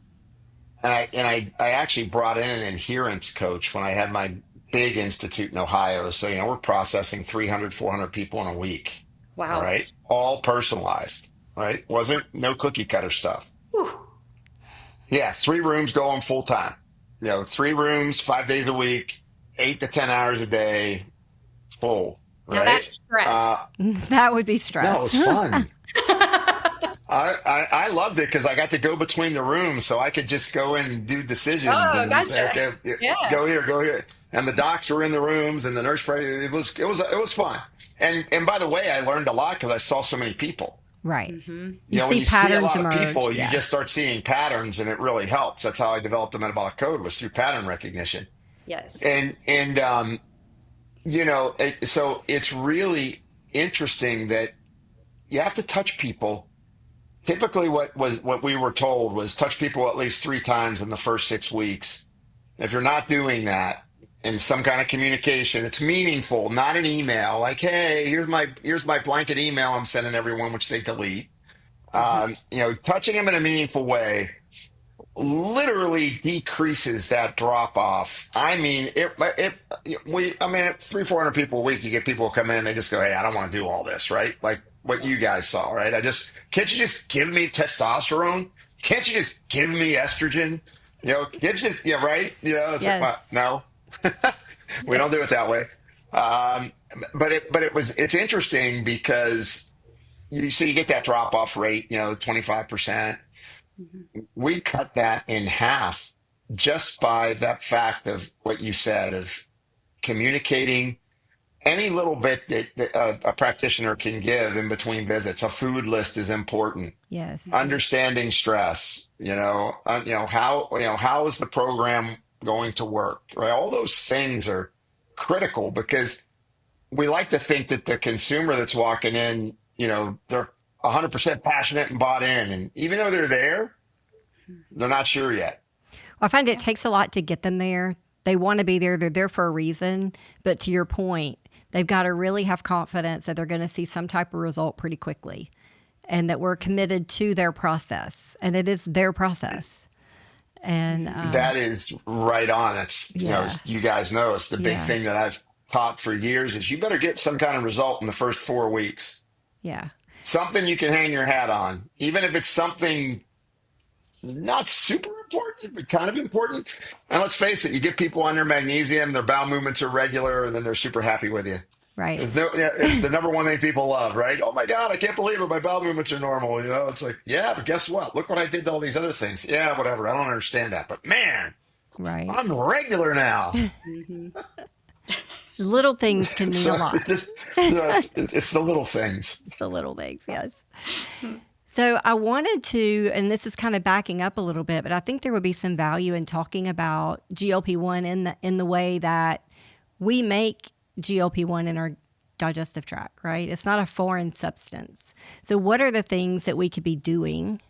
and I actually brought in an adherence coach when I had my big institute in Ohio. So, we're processing 300, 400 people in a week. Wow. All right. All personalized. Right. Wasn't no cookie cutter stuff. Whew. Yeah. 3 rooms going full time. 3 rooms, 5 days a week, 8 to 10 hours a day, full. Right? Now that's stress. That would be stress. No, it was fun. I loved it because I got to go between the rooms, so I could just go in and do decisions. Oh, and gotcha. say, okay, go here. And the docs were in the rooms, and the nurse practitioner. It was fun. And by the way, I learned a lot because I saw so many people. Right. When see you patterns see a lot emerge. of people, Yeah. you just start seeing patterns, and it really helps. That's how I developed the metabolic code was through pattern recognition. Yes. So it's really interesting that you have to touch people. Typically, what we were told was touch people at least 3 times in the first 6 weeks. If you're not doing that in some kind of communication, it's meaningful, not an email. Like, hey, here's my blanket email I'm sending everyone, which they delete. Touching them in a meaningful way literally decreases that drop off. I mean, at 300-400 people a week, you get people who come in, they just go, hey, I don't want to do all this, right? Like what you guys saw, right? Can't you just give me testosterone? Can't you just give me estrogen? Can't you just, right? It's Yes. no, we don't do it that way. It's interesting because you get that drop off rate, 25%. We cut that in half just by that fact of what you said of communicating any little bit that a practitioner can give in between visits. A food list is important. Yes. Understanding stress, how is the program going to work, right? All those things are critical because we like to think that the consumer that's walking in, they're 100% passionate and bought in. And even though they're there, they're not sure yet. Well, I find it takes a lot to get them there. They want to be there. They're there for a reason. But to your point, they've got to really have confidence that they're going to see some type of result pretty quickly, and that we're committed to their process, and it is their process. And That is right on. It's, you guys know, it's the big Yeah. thing that I've taught for years is you better get some kind of result in the first 4 weeks. Yeah. Something you can hang your hat on, even if it's something not super important, but kind of important. And let's face it, you get people on their magnesium, their bowel movements are regular, and then they're super happy with you. Right. It's the number one thing people love, right? Oh my God, I can't believe it. My bowel movements are normal. It's like, yeah, but guess what? Look what I did to all these other things. Yeah, whatever. I don't understand that. But man, Right. I'm regular now. Little things can mean a lot. It's the little things. It's the little things, yes. So I wanted to, and this is kind of backing up a little bit, but I think there would be some value in talking about GLP-1 in the way that we make GLP-1 in our digestive tract, right? It's not a foreign substance. So what are the things that we could be doing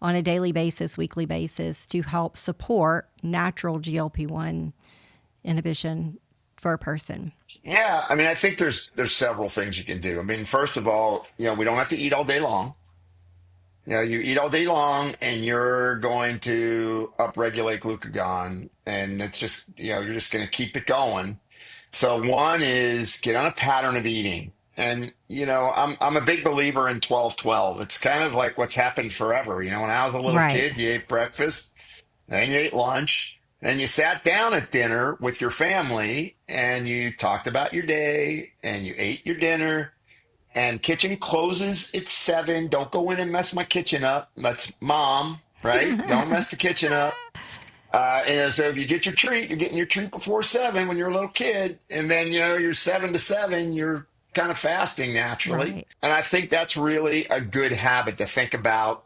on a daily basis, weekly basis to help support natural GLP-1 inhibition for a person? Yeah, I mean, I think there's several things you can do. I mean, first of all, we don't have to eat all day long. You eat all day long and you're going to upregulate glucagon, and it's just, you're just going to keep it going. So one is get on a pattern of eating. And, I'm a big believer in 12-12. It's kind of like what's happened forever. When I was a little Right. kid, you ate breakfast, then you ate lunch, then you sat down at dinner with your family and you talked about your day and you ate your dinner. And kitchen closes at 7. Don't go in and mess my kitchen up. That's mom, right? Don't mess the kitchen up. And so if you get your treat, you're getting your treat before 7 when you're a little kid. And then, you're 7 to 7, you're kind of fasting naturally. Right. And I think that's really a good habit to think about.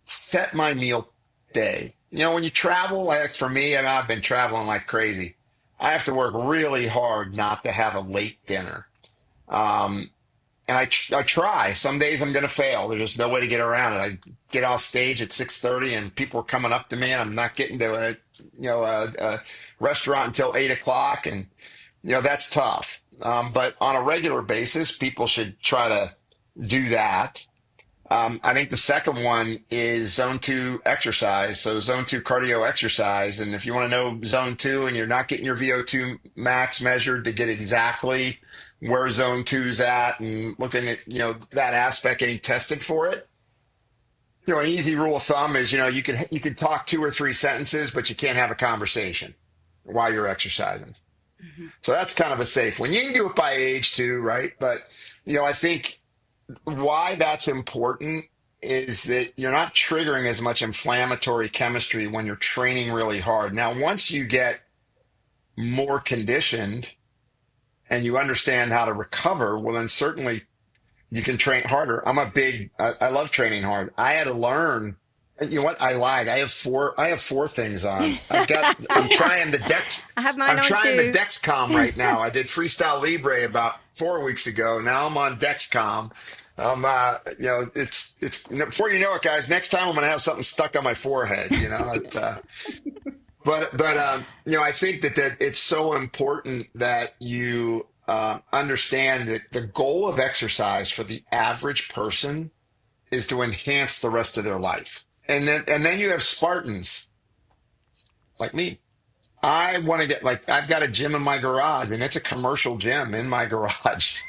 Set my meal day. When you travel, like for me, and I've been traveling like crazy, I have to work really hard not to have a late dinner. And I try. Some days I'm going to fail. There's just no way to get around it. I get off stage at 6:30, and people are coming up to me, and I'm not getting to a restaurant until 8 o'clock, and that's tough. But on a regular basis, people should try to do that. I think the second one is zone 2 exercise. So zone 2 cardio exercise. And if you want to know zone 2 and you're not getting your VO2 max measured to get exactly where zone 2 is at and looking at, that aspect, getting tested for it. An easy rule of thumb is, you can talk 2 or 3 sentences, but you can't have a conversation while you're exercising. Mm-hmm. So that's kind of a safe one. You can do it by age too, right? But, I think why that's important is that you're not triggering as much inflammatory chemistry when you're training really hard. Now, once you get more conditioned and you understand how to recover, well, then certainly you can train harder. I love training hard. I had to learn, you know what? I lied. I have four things on. I'm trying the Dex. I have mine I'm on trying too. the Dexcom right now. I did Freestyle Libre about 4 weeks ago. Now I'm on Dexcom. It's before you know it, guys, next time I'm going to have something stuck on my forehead, But I think that it's so important that you understand that the goal of exercise for the average person is to enhance the rest of their life. And then you have Spartans like me. I want to get I've got a gym in my garage, and it's a commercial gym in my garage.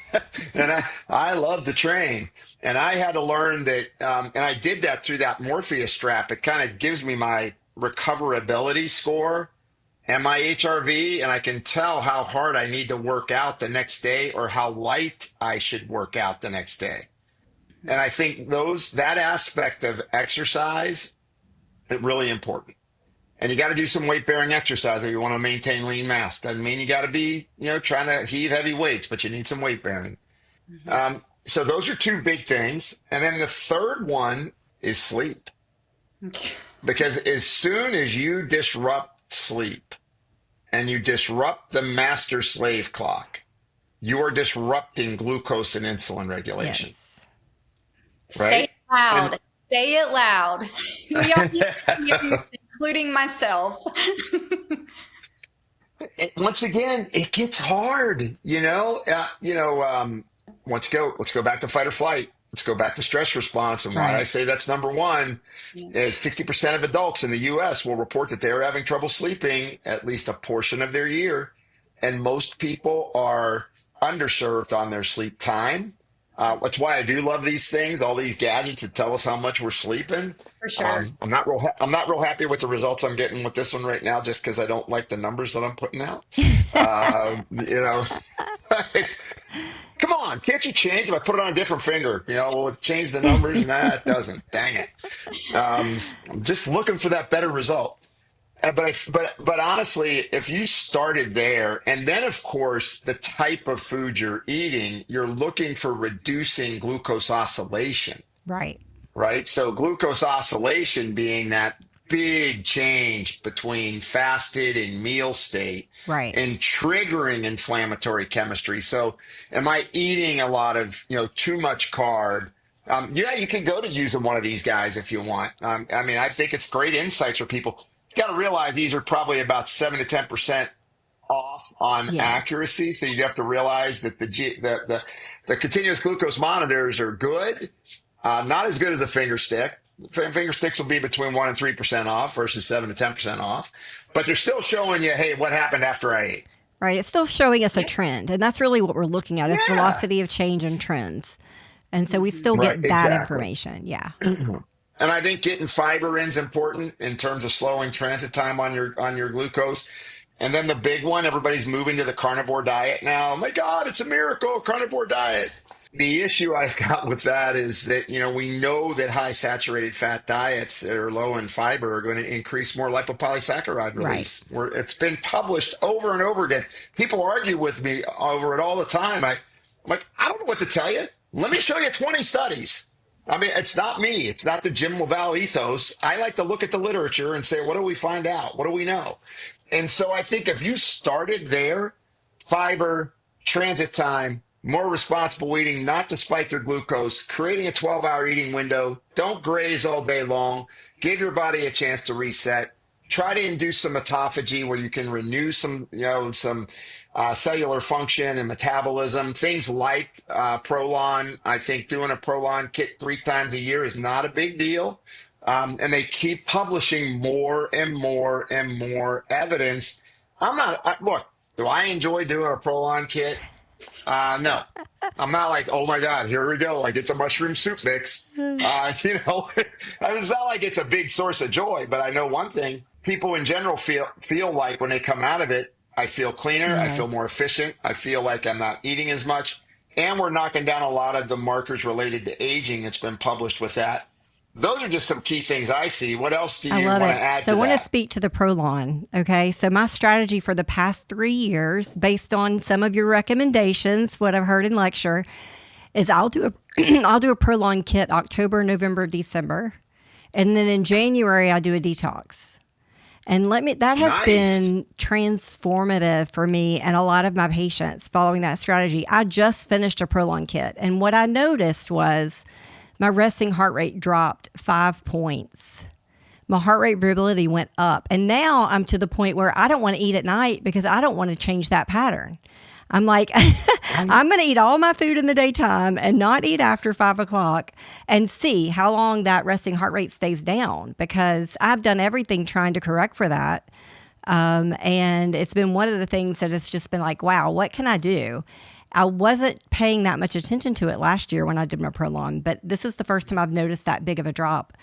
And I love to train. And I had to learn that, and I did that through that Morpheus strap. It kind of gives me my recoverability score and my HRV, and I can tell how hard I need to work out the next day or how light I should work out the next day. And I think that aspect of exercise is really important. And you got to do some weight bearing exercise if you want to maintain lean mass. Doesn't mean you got to be, trying to heave heavy weights, but you need some weight bearing. Mm-hmm. So those are 2 big things. And then the third one is sleep. Because as soon as you disrupt sleep and you disrupt the master slave clock, you are disrupting glucose and insulin regulation. Yes. Right? Say it loud. Say it loud. We all need to hear you, including myself. Once again, it gets hard, let's go back to fight or flight. Let's go back to stress response. And why I Right. say that's number one Yeah, is 60% of adults in the US will report that they're having trouble sleeping at least a portion of their year. And most people are underserved on their sleep time. That's why I do love these things, all these gadgets that tell us how much we're sleeping. for sure. I'm not real happy with the results I'm getting with this one right now, just because I don't like the numbers that I'm putting out. You know, come on, can't you change? If I put it on a different finger, will it change the numbers? Nah, it doesn't. Dang it. I'm just looking for that better result. But honestly, if you started there, and then of course the type of food you're eating, you're looking for reducing glucose oscillation, Right. right? So glucose oscillation being that big change between fasted and meal state Right. and triggering inflammatory chemistry. So am I eating a lot of, too much carb? Yeah, you can go to using one of these guys if you want. I think it's great insights for people. You got to realize these are probably about 7 to 10% off on Yes. accuracy. So you have to realize that the continuous glucose monitors are good, not as good as a finger stick. Finger sticks will be between 1 and 3% off versus 7 to 10% off, but they're still showing you, hey, what happened after I ate? Right. It's still showing us a trend. And that's really what we're looking at is Yeah, velocity of change and trends. And so we still right, get that exactly. information. Yeah. And I think getting fiber in is important in terms of slowing transit time on your glucose. And then the big one, everybody's moving to the carnivore diet now. Oh my God, it's a miracle, carnivore diet. The issue I've got with that is that, we know that high saturated fat diets that are low in fiber are going to increase more lipopolysaccharide Right. release. It's been published over and over again. People argue with me over it all the time. I'm like, I don't know what to tell you. Let me show you 20 studies. It's not me. It's not the Jim LaValle ethos. I like to look at the literature and say, what do we find out? What do we know? And so I think if you started there, fiber, transit time, more responsible eating, not to spike your glucose, creating a 12-hour eating window, don't graze all day long, give your body a chance to reset, try to induce some autophagy where you can renew some cellular function and metabolism. Things like Prolon. I think doing a Prolon kit 3 times a year is not a big deal. And they keep publishing more and more and more evidence. Look, do I enjoy doing a Prolon kit? No, I'm not like, oh my God, here we go. Like it's a mushroom soup mix. It's not like it's a big source of joy, but I know one thing people in general feel like when they come out of it, I feel cleaner. I feel more Yes. efficient. I feel like I'm not eating as much. And we're knocking down a lot of the markers related to aging that's been published with that. Those are just some key things I see. What else do I you love want to it. add So I to want to that? speak to the Prolon. Okay. So my strategy for the past 3 years, based on some of your recommendations, what I've heard in lecture, is I'll do a I'll do a Prolon kit October, November, December. And then in January I do a detox. And that has Nice. been transformative for me and a lot of my patients following that strategy. I just finished a Prolon kit, and what I noticed was my resting heart rate dropped 5 points. My heart rate variability went up. And now I'm to the point where I don't want to eat at night because I don't want to change that pattern. I'm like, I'm going to eat all my food in the daytime and not eat after 5 o'clock and see how long that resting heart rate stays down because I've done everything trying to correct for that. And it's been one of the things that it's just been like, wow, what can I do? I wasn't paying that much attention to it last year when I did my Prolon, but this is the first time I've noticed that big of a drop.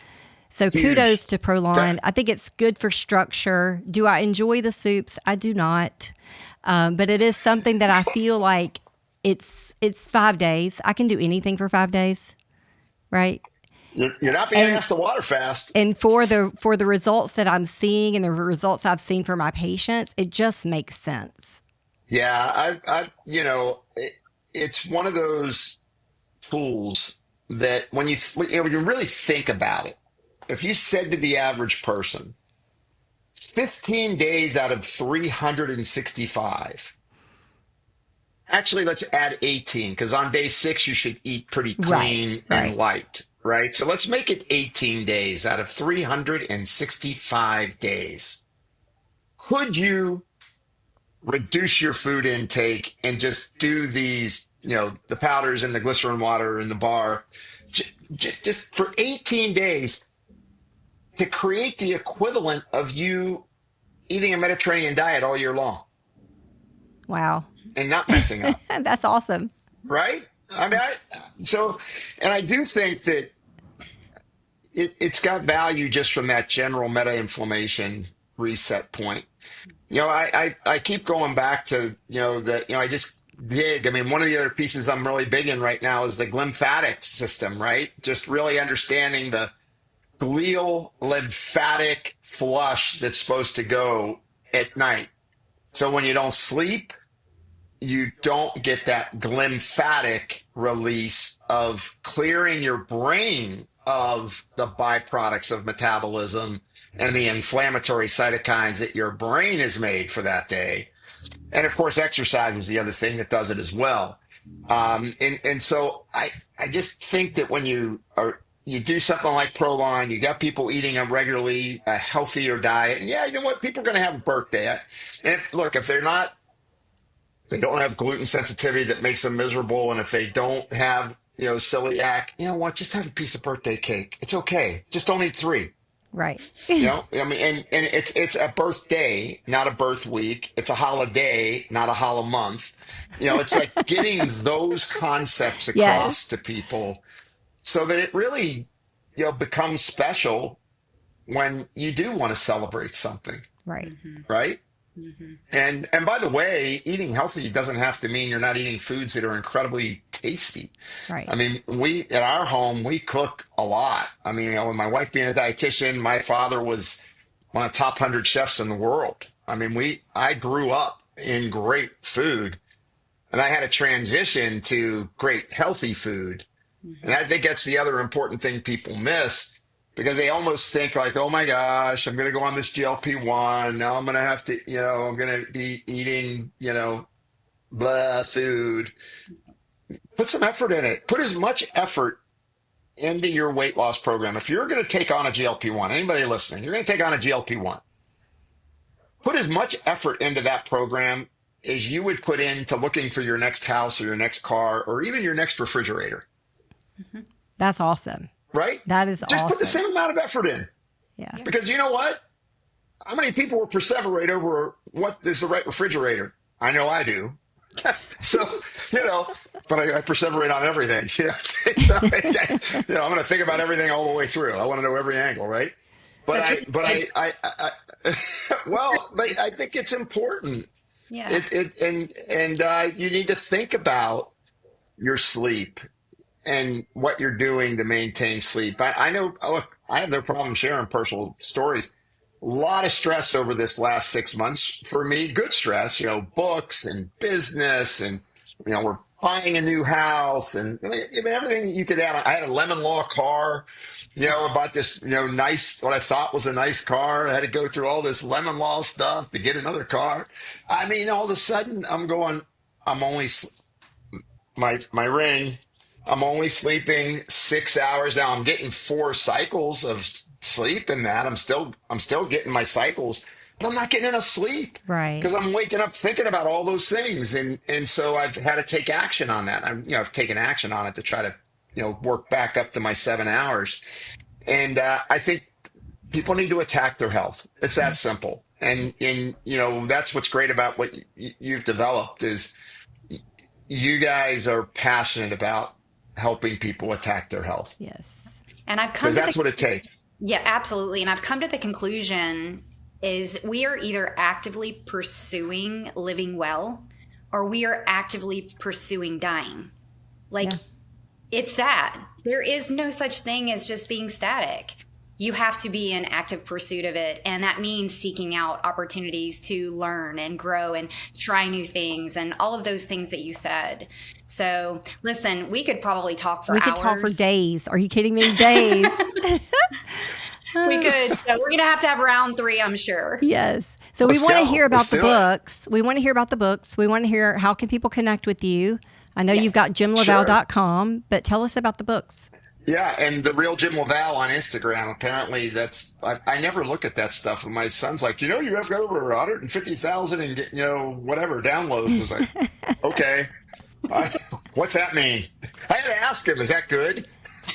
So It's kudos huge. to Prolon. I think it's good for structure. Do I enjoy the soups? I do not. But it is something that I feel like it's 5 days. I can do anything for 5 days, right? You're not being And asked to water fast. and for the results that I'm seeing and the results I've seen for my patients, it just makes sense. Yeah, it's one of those tools that when you really think about it, if you said to the average person, 15 days out of 365, actually, let's add 18 because on day 6 you should eat pretty Right, clean and right. light, right? So let's make it 18 days out of 365 days. Could you reduce your food intake and just do these, the powders and the glycerin water and the bar, just for 18 days to create the equivalent of you eating a Mediterranean diet all year long Wow. and not messing up. That's awesome. Right? I mean, and I do think that it's got value just from that general meta-inflammation reset point. I keep going back to, that, I just dig. I mean, one of the other pieces I'm really big in right now is the glymphatic system, right? Just really understanding the glial lymphatic flush that's supposed to go at night. So when you don't sleep, you don't get that glymphatic release of clearing your brain of the byproducts of metabolism and the inflammatory cytokines that your brain is made for that day. And of course, exercise is the other thing that does it as well. And so I just think that when you do something like Proline, you got people eating a healthier diet. And yeah, you know what? People are going to have a birthday. And look, if they don't have gluten sensitivity that makes them miserable, and if they don't have, celiac, you know what? Just have a piece of birthday cake. It's okay. Just don't eat 3. Right. I mean, and it's a birthday, not a birth week. It's a holiday, not a holiday month. It's like getting those concepts across Yes. to people so that it really, becomes special when you do want to celebrate something, Right. right? And by the way, eating healthy doesn't have to mean you're not eating foods that are incredibly tasty. Right. I mean, at our home, we cook a lot. I mean, with my wife being a dietitian, my father was one of the top 100 chefs in the world. I mean, I grew up in great food, and I had to transition to great healthy food. And I think that's the other important thing people miss, because they almost think like, oh my gosh, I'm going to go on this GLP-1. Now I'm going to have to, I'm going to be eating, blah food. Put some effort in it. Put as much effort into your weight loss program. If you're going to take on a GLP-1, anybody listening, you're going to take on a GLP-1, put as much effort into that program as you would put into looking for your next house or your next car or even your next refrigerator. That's awesome. Right? That is Just awesome. put the same amount of effort in. Yeah. Because you know what? How many people will perseverate over what is the right refrigerator? I know I do. So, but I perseverate on everything. So, I'm going to think about everything all the way through. I want to know every angle, right? But I think it's important. Yeah. You need to think about your sleep and what you're doing to maintain sleep. I know, look, I have no problem sharing personal stories. A lot of stress over this last 6 months for me, good stress, books and business and, we're buying a new house and I mean, everything you could add. I had a lemon law car, about this, nice, what I thought was a nice car. I had to go through all this lemon law stuff to get another car. I mean, all of a sudden I'm only, my ring, I'm only sleeping 6 hours now. I'm getting 4 cycles of sleep in that. I'm still getting my cycles, but I'm not getting enough sleep. Right. Because I'm waking up thinking about all those things. And so I've had to take action on that. I've taken action on it to try to, work back up to my 7 hours. And I think people need to attack their health. It's that simple. And that's what's great about what you've developed is you guys are passionate about helping people attack their health. Yes. And I've come because that's what it takes. Yeah, absolutely. And I've come to the conclusion is we are either actively pursuing living well or we are actively pursuing dying. Like it's that. There is no such thing as just being static. You have to be in active pursuit of it. And that means seeking out opportunities to learn and grow and try new things and all of those things that you said. So listen, we could probably talk for hours. We could talk for days. Are you kidding me? Days. We could. So we're going to have round 3, I'm sure. Yes. So we want to hear about the books. We want to hear about the books. We want to hear how can people connect with you. I know you've got jimlavalle.com, but tell us about the books. Yeah, and the real Jim LaValle on Instagram. Apparently, I never look at that stuff. And my son's like, you have got over 150,000 and get, whatever downloads. I was like, okay, I, what's that mean? I had to ask him, is that good?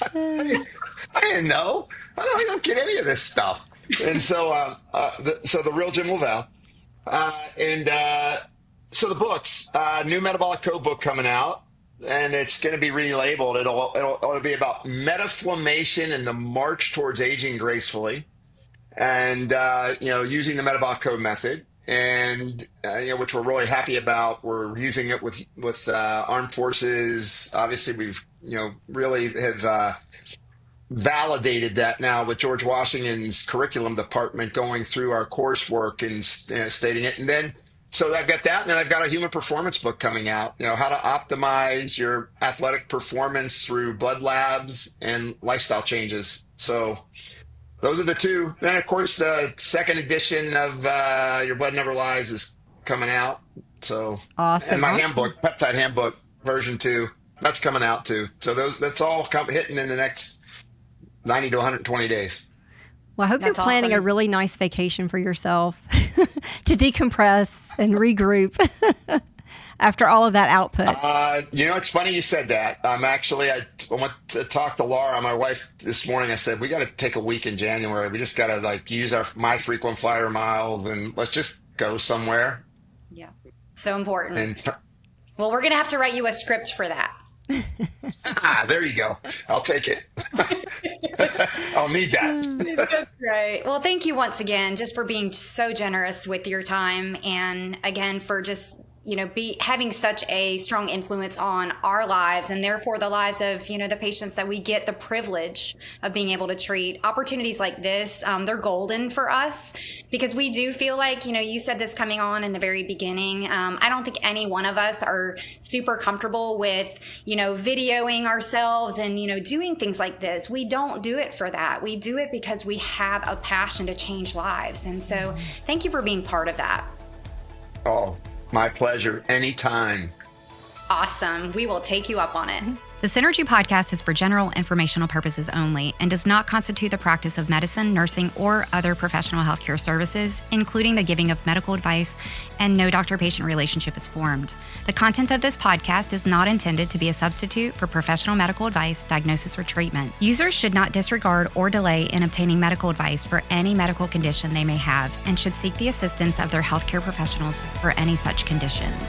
I didn't, I didn't know. I don't get any of this stuff. And so the real Jim LaValle, and so the books, new Metabolic Code book coming out, and it's going to be relabeled. It'll be about metaflammation and the march towards aging gracefully, and using the Metabolic Code method, and which we're really happy about. We're using it with armed forces. Obviously, we've really have validated that now with George Washington's curriculum department going through our coursework and stating it. And then, so I've got that, and then I've got a human performance book coming out, how to optimize your athletic performance through blood labs and lifestyle changes. So those are the two. Then, of course, the second edition of Your Blood Never Lies is coming out. So, awesome. And my handbook, Peptide Handbook version 2, that's coming out too. So that's all hitting in the next 90 to 120 days. Well, I hope you're planning awesome. a really nice vacation for yourself to decompress and regroup after all of that output. It's funny you said that. I went to talk to Laura, my wife, this morning. I said, we got to take a week in January. We just got to use my frequent flyer miles and let's just go somewhere. Yeah. So important. Well, we're going to have to write you a script for that. There you go. I'll take it. I'll need that. That's right. Well, thank you once again just for being so generous with your time, and again for just having such a strong influence on our lives and therefore the lives of the patients that we get the privilege of being able to treat. Opportunities like this, they're golden for us, because we do feel like you said this coming on in the very beginning. I don't think any one of us are super comfortable with videoing ourselves and doing things like this. We don't do it for that. We do it because we have a passion to change lives. And so thank you for being part of that. Oh, my pleasure. Anytime. Awesome. We will take you up on it. The Synergee Podcast is for general informational purposes only and does not constitute the practice of medicine, nursing, or other professional healthcare services, including the giving of medical advice, and no doctor-patient relationship is formed. The content of this podcast is not intended to be a substitute for professional medical advice, diagnosis, or treatment. Users should not disregard or delay in obtaining medical advice for any medical condition they may have and should seek the assistance of their healthcare professionals for any such conditions.